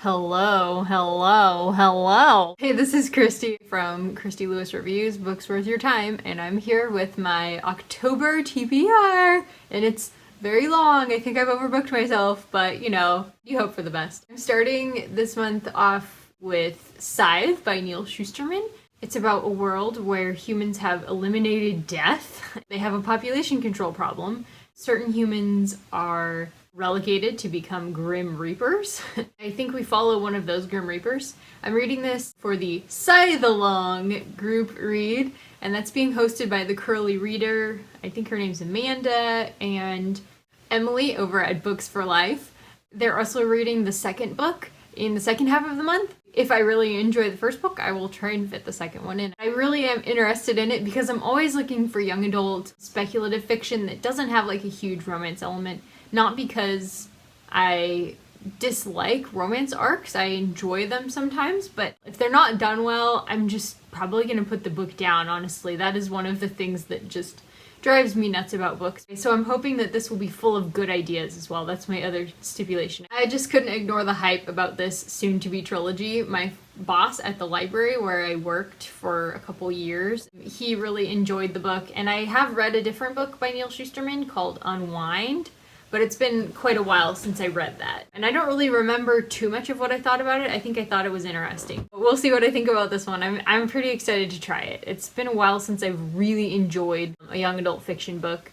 Hello, hello, hello. Hey, this is Christy from Christy Lewis Reviews, Books Worth Your Time, and I'm here with my October TBR, and it's very long. I think I've overbooked myself, but you know, you hope for the best. I'm starting this month off with Scythe by Neal Shusterman. It's about a world where humans have eliminated death. They have a population control problem. Certain humans are relegated to become Grim Reapers. I think we follow one of those Grim Reapers. I'm reading this for the Scythealong group read, and that's being hosted by the Curly Reader. I think her name's Amanda and Emily over at Books for Life. They're also reading the second book in the second half of the month. If I really enjoy the first book, I will try and fit the second one in. I really am interested in it because I'm always looking for young adult speculative fiction that doesn't have like a huge romance element. Not because I dislike romance arcs, I enjoy them sometimes, but if they're not done well, I'm just probably going to put the book down, honestly. That is one of the things that just drives me nuts about books. So I'm hoping that this will be full of good ideas as well. That's my other stipulation. I just couldn't ignore the hype about this soon-to-be trilogy. My boss at the library where I worked for a couple years, he really enjoyed the book, and I have read a different book by Neal Shusterman called Unwind, but it's been quite a while since I read that. And I don't really remember too much of what I thought about it. I think I thought it was interesting. But we'll see what I think about this one. I'm pretty excited to try it. It's been a while since I've really enjoyed a young adult fiction book.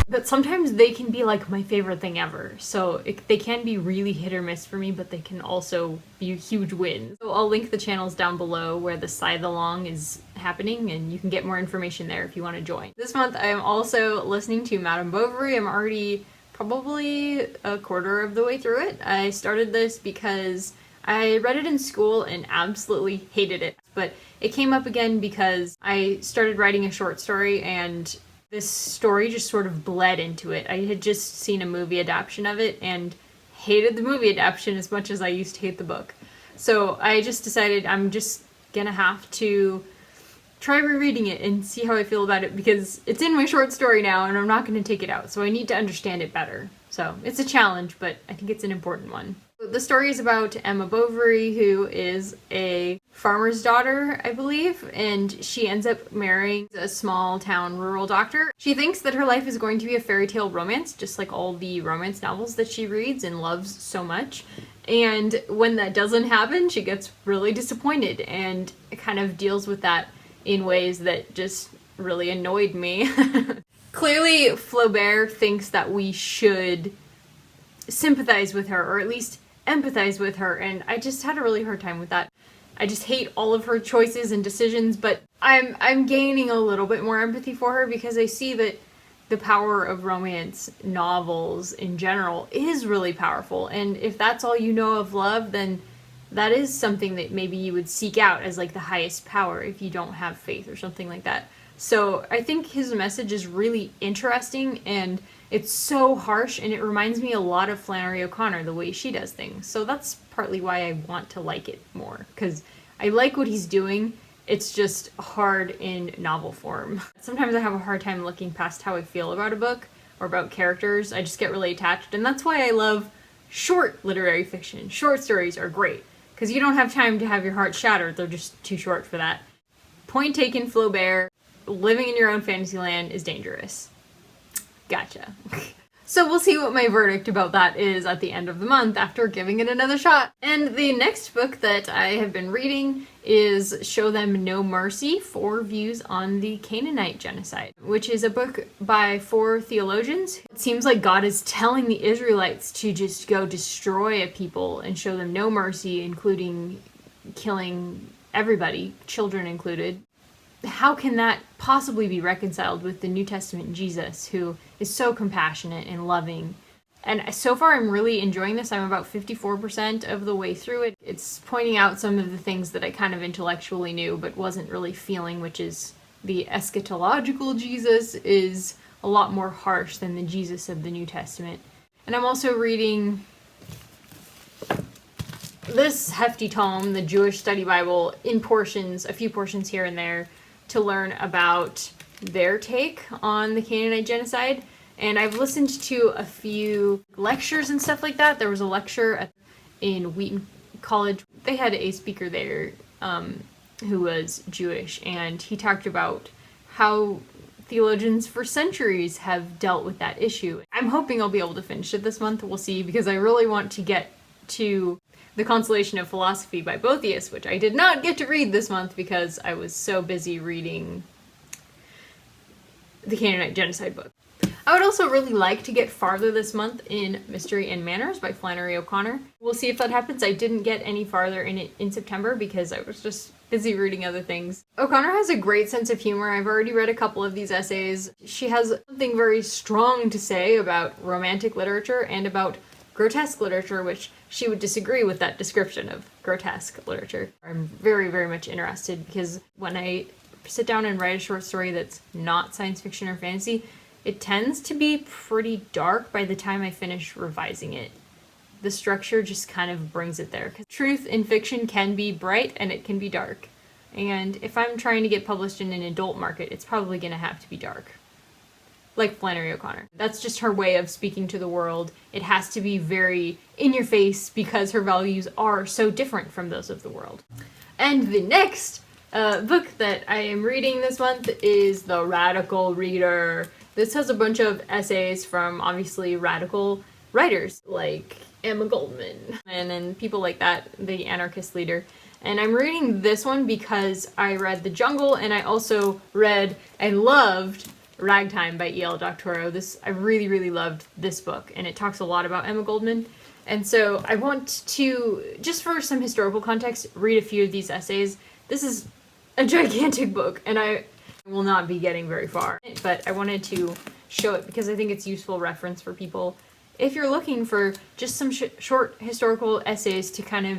But sometimes they can be like my favorite thing ever. So they can be really hit or miss for me, but they can also be huge wins. So I'll link the channels down below where the Scythealong is happening, and you can get more information there if you want to join. This month I am also listening to Madame Bovary. I'm already probably a quarter of the way through it. I started this because I read it in school and absolutely hated it. But it came up again because I started writing a short story, and this story just sort of bled into it. I had just seen a movie adaptation of it and hated the movie adaptation as much as I used to hate the book. So I just decided I'm just gonna have to try rereading it and see how I feel about it, because it's in my short story now and I'm not gonna take it out, so I need to understand it better. So it's a challenge, but I think it's an important one. The story is about Emma Bovary, who is a farmer's daughter, I believe, and she ends up marrying a small town rural doctor. She thinks that her life is going to be a fairy tale romance, just like all the romance novels that she reads and loves so much. And when that doesn't happen, she gets really disappointed and kind of deals with that in ways that just really annoyed me. Clearly, Flaubert thinks that we should sympathize with her, or at least empathize with her, and I just had a really hard time with that. I just hate all of her choices and decisions, but I'm gaining a little bit more empathy for her because I see that the power of romance novels in general is really powerful, and if that's all you know of love, then that is something that maybe you would seek out as like the highest power if you don't have faith or something like that. So I think his message is really interesting, and it's so harsh, and it reminds me a lot of Flannery O'Connor, the way she does things. So that's partly why I want to like it more, because I like what he's doing. It's just hard in novel form. Sometimes I have a hard time looking past how I feel about a book or about characters. I just get really attached, and that's why I love short literary fiction. Short stories are great, because you don't have time to have your heart shattered. They're just too short for that. Point taken, Flaubert. Living in your own fantasy land is dangerous. Gotcha. So we'll see what my verdict about that is at the end of the month after giving it another shot. And the next book that I have been reading is Show Them No Mercy, 4 Views on the Canaanite Genocide, which is a book by 4 theologians. It seems like God is telling the Israelites to just go destroy a people and show them no mercy, including killing everybody, children included. How can that possibly be reconciled with the New Testament Jesus, who is so compassionate and loving? And so far I'm really enjoying this. I'm about 54% of the way through it. It's pointing out some of the things that I kind of intellectually knew but wasn't really feeling, which is the eschatological Jesus is a lot more harsh than the Jesus of the New Testament. And I'm also reading this hefty tome, the Jewish Study Bible, in portions, a few portions here and there, to learn about their take on the Canaanite genocide. And I've listened to a few lectures and stuff like that. There was a lecture in Wheaton College. They had a speaker there who was Jewish, and he talked about how theologians for centuries have dealt with that issue. I'm hoping I'll be able to finish it this month. We'll see, because I really want to get to The Consolation of Philosophy by Boethius, which I did not get to read this month because I was so busy reading the Canaanite Genocide book. I would also really like to get farther this month in Mystery and Manners by Flannery O'Connor. We'll see if that happens. I didn't get any farther in it in September because I was just busy reading other things. O'Connor has a great sense of humor. I've already read a couple of these essays. She has something very strong to say about romantic literature and about grotesque literature, which she would disagree with that description of grotesque literature. I'm very, very much interested because when I sit down and write a short story that's not science fiction or fantasy, it tends to be pretty dark by the time I finish revising it. The structure just kind of brings it there. 'Cause truth in fiction can be bright and it can be dark. And if I'm trying to get published in an adult market, it's probably going to have to be dark. Like Flannery O'Connor. That's just her way of speaking to the world. It has to be very in your face because her values are so different from those of the world. And the next book that I am reading this month is The Radical Reader. This has a bunch of essays from obviously radical writers like Emma Goldman and people like that, the anarchist leader. And I'm reading this one because I read The Jungle, and I also read and loved Ragtime by E.L. Doctorow. I really, really loved this book, and it talks a lot about Emma Goldman. And so I want to, just for some historical context, read a few of these essays. This is a gigantic book, and I will not be getting very far, but I wanted to show it because I think it's useful reference for people. If you're looking for just some short historical essays to kind of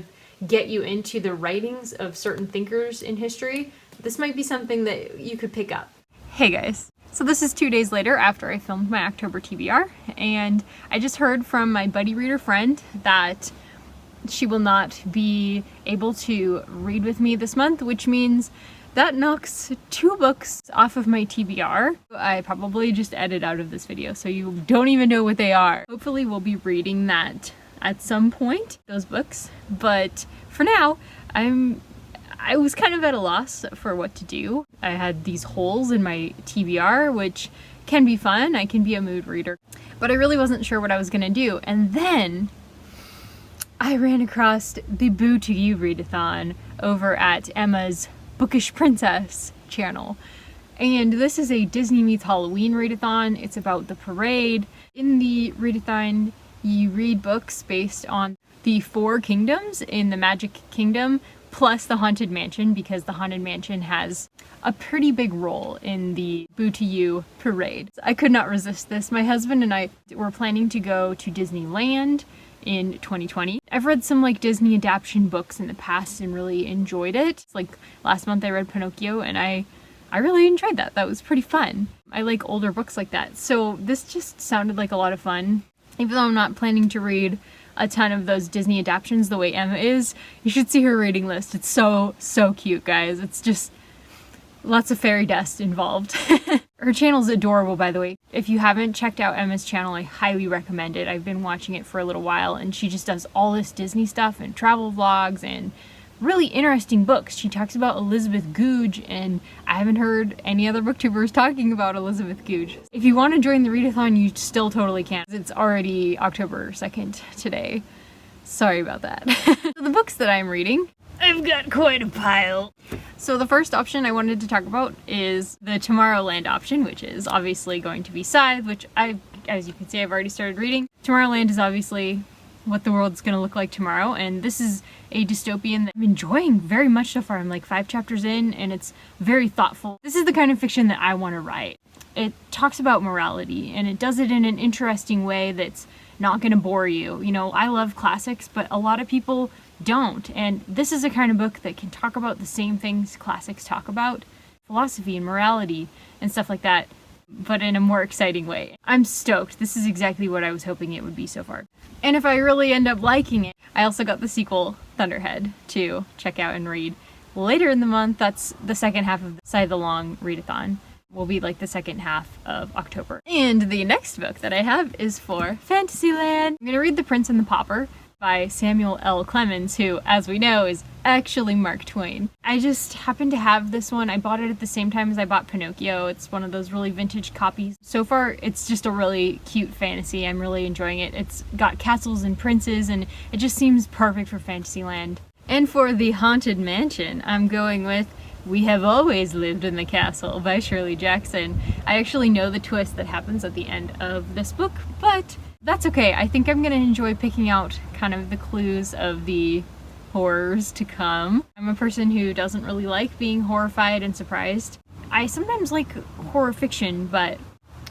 get you into the writings of certain thinkers in history, this might be something that you could pick up. Hey guys. So this is 2 days later after I filmed my October TBR, and I just heard from my buddy reader friend that she will not be able to read with me this month, which means that knocks 2 books off of my TBR. I probably just edit out of this video, so you don't even know what they are. Hopefully we'll be reading that at some point, those books. But for now, I was kind of at a loss for what to do. I had these holes in my TBR, which can be fun. I can be a mood reader. But I really wasn't sure what I was gonna do. And then I ran across the BOOTOYOU readathon over at Emma's Bookish Princess channel. And this is a Disney meets Halloween readathon. It's about the parade. In the readathon, you read books based on the 4 kingdoms in the Magic Kingdom, plus the Haunted Mansion, because the Haunted Mansion has a pretty big role in the BOOTOYOU parade. I could not resist this. My husband and I were planning to go to Disneyland in 2020. I've read some like Disney adaptation books in the past and really enjoyed it. Like last month I read Pinocchio, and I really enjoyed that. That was pretty fun. I like older books like that. So this just sounded like a lot of fun. Even though I'm not planning to read a ton of those Disney adaptations the way Emma is, you should see her reading list. It's so cute, guys. It's just lots of fairy dust involved. Her channel's adorable, by the way. If you haven't checked out Emma's channel, I highly recommend it. I've been watching it for a little while, and she just does all this Disney stuff and travel vlogs and really interesting books. She talks about Elizabeth Goudge, and I haven't heard any other booktubers talking about Elizabeth Goudge. If you want to join the readathon, you still totally can. It's already October 2nd today. Sorry about that. So the books that I'm reading, I've got quite a pile. So the first option I wanted to talk about is the Tomorrowland option, which is obviously going to be Scythe, which as you can see, I've already started reading. Tomorrowland is obviously what the world's gonna look like tomorrow, and this is a dystopian that I'm enjoying very much so far. I'm like 5 chapters in, and it's very thoughtful. This is the kind of fiction that I want to write. It talks about morality, and it does it in an interesting way that's not gonna bore you. You know, I love classics, but a lot of people don't, and this is a kind of book that can talk about the same things classics talk about, philosophy and morality and stuff like that, but in a more exciting way. I'm stoked. This is exactly what I was hoping it would be so far. And if I really end up liking it, I also got the sequel, Thunderhead, to check out and read later in the month. That's the second half of the Scythealong readathon. will be like the second half of October. And the next book that I have is for Fantasyland. I'm gonna read The Prince and the Pauper by Samuel L. Clemens, who, as we know, is actually Mark Twain. I just happened to have this one. I bought it at the same time as I bought Pinocchio. It's one of those really vintage copies. So far, it's just a really cute fantasy. I'm really enjoying it. It's got castles and princes, and it just seems perfect for Fantasyland. And for The Haunted Mansion, I'm going with We Have Always Lived in the Castle by Shirley Jackson. I actually know the twist that happens at the end of this book, but that's okay. I think I'm gonna enjoy picking out kind of the clues of the horrors to come. I'm a person who doesn't really like being horrified and surprised. I sometimes like horror fiction, but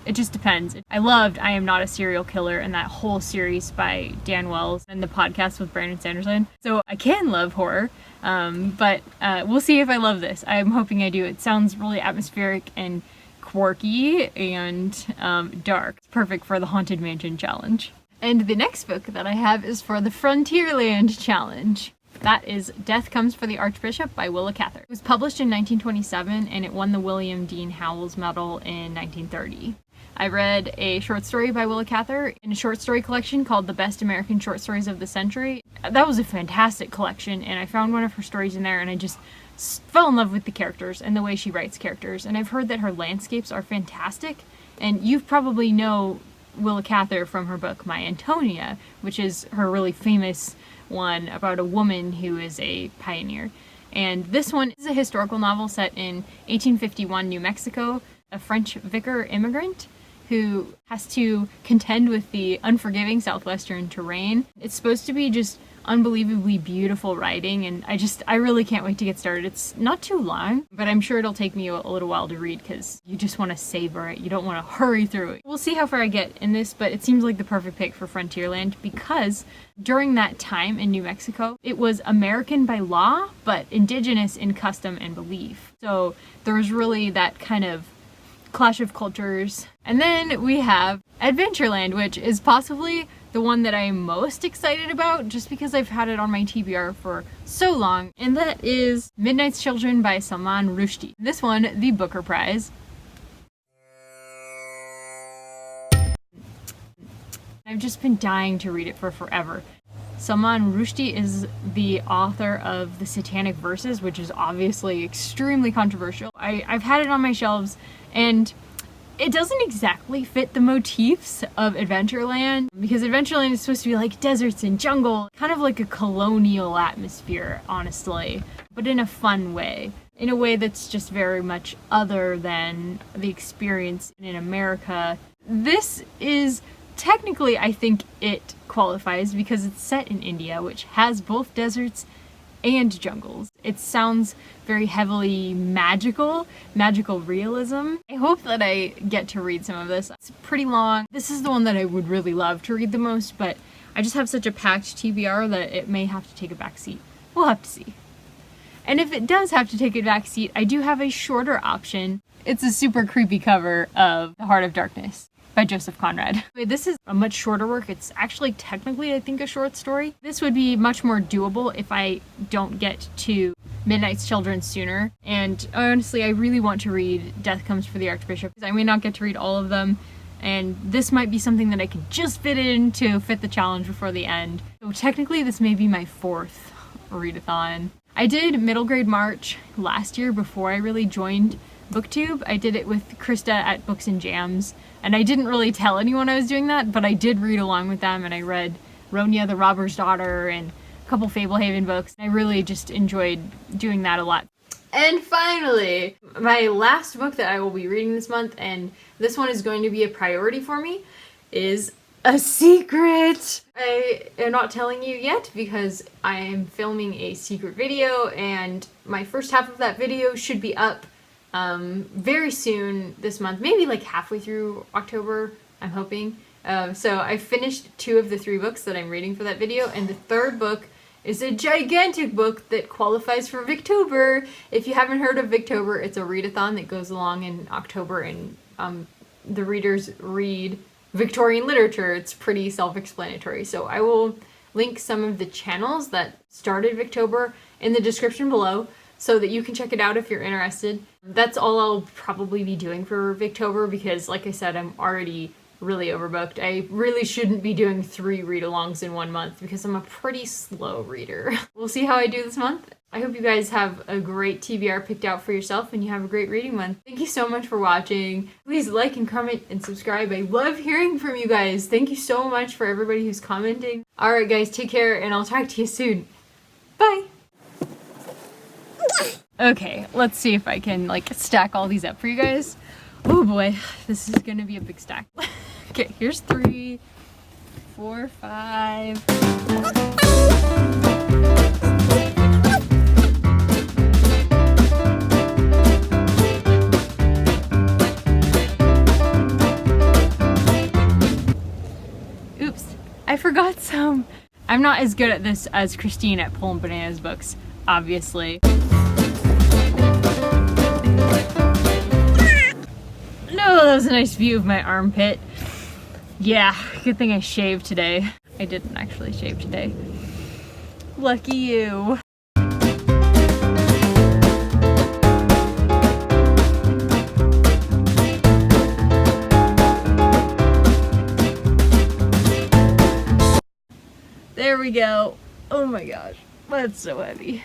it just depends. I loved I Am Not a Serial Killer and that whole series by Dan Wells and the podcast with Brandon Sanderson. So I can love horror, but we'll see if I love this. I'm hoping I do. It sounds really atmospheric and quirky and dark. It's perfect for the Haunted Mansion challenge. And the next book that I have is for the Frontierland challenge. That is Death Comes for the Archbishop by Willa Cather. It was published in 1927 and it won the William Dean Howells Medal in 1930. I read a short story by Willa Cather in a short story collection called The Best American Short Stories of the Century. That was a fantastic collection, and I found one of her stories in there and I just fell in love with the characters and the way she writes characters. And I've heard that her landscapes are fantastic, and you probably know Willa Cather from her book My Antonia, which is her really famous one about a woman who is a pioneer. And this one is a historical novel set in 1851 New Mexico. A French vicar immigrant who has to contend with the unforgiving southwestern terrain. It's supposed to be just unbelievably beautiful writing, and I really can't wait to get started. It's not too long, but I'm sure it'll take me a little while to read because you just want to savor it. You don't want to hurry through it. We'll see how far I get in this, but it seems like the perfect pick for Frontierland because during that time in New Mexico, it was American by law, but indigenous in custom and belief. So there was really that kind of clash of cultures. And then we have Adventureland, which is possibly the one that I am most excited about just because I've had it on my TBR for so long, and that is Midnight's Children by Salman Rushdie. This one, the Booker Prize. I've just been dying to read it for forever. Salman Rushdie is the author of the Satanic Verses, which is obviously extremely controversial. I've had it on my shelves, and it doesn't exactly fit the motifs of Adventureland, because Adventureland is supposed to be like deserts and jungle, kind of like a colonial atmosphere, honestly, but in a fun way. In a way that's just very much other than the experience in America. This is technically, I think it qualifies because it's set in India, which has both deserts and jungles. It sounds very heavily magical realism. I hope that I get to read some of this. It's pretty long. This is the one that I would really love to read the most, but I just have such a packed TBR that it may have to take a back seat. We'll have to see. And if it does have to take a back seat, I do have a shorter option. It's a super creepy cover of The Heart of Darkness by Joseph Conrad. This is a much shorter work. It's actually technically, I think, a short story. This would be much more doable if I don't get to Midnight's Children sooner. And honestly, I really want to read Death Comes for the Archbishop, because I may not get to read all of them. And this might be something that I could just fit in to fit the challenge before the end. So technically, this may be my 4th readathon. I did Middle Grade March last year before I really joined BookTube. I did it with Krista at Books and Jams, and I didn't really tell anyone I was doing that, but I did read along with them, and I read Ronia the Robber's Daughter and a couple Fablehaven books. I really just enjoyed doing that a lot. And finally, my last book that I will be reading this month, and this one is going to be a priority for me, is a secret! I am not telling you yet because I am filming a secret video, and my first half of that video should be up very soon this month, maybe like halfway through October, I'm hoping. So I finished 2 of the 3 books that I'm reading for that video, and the 3rd book is a gigantic book that qualifies for Victober. If you haven't heard of Victober, it's a readathon that goes along in October, and the readers read Victorian literature. It's pretty self-explanatory. So I will link some of the channels that started Victober in the description below, so that you can check it out if you're interested. That's all I'll probably be doing for Victober because, like I said, I'm already really overbooked. I really shouldn't be doing 3 read-alongs in 1 month because I'm a pretty slow reader. We'll see how I do this month. I hope you guys have a great TBR picked out for yourself and you have a great reading month. Thank you so much for watching. Please like and comment and subscribe. I love hearing from you guys. Thank you so much for everybody who's commenting. Alright guys, take care and I'll talk to you soon. Bye! Okay, let's see if I can like stack all these up for you guys. Oh boy, this is gonna be a big stack. Okay, here's 3, 4, 5. Oops, I forgot some. I'm not as good at this as Christine at Pulling Bananas books, obviously. No, that was a nice view of my armpit. Yeah, good thing I shaved today. I didn't actually shave today. Lucky you. There we go. Oh my gosh, that's so heavy.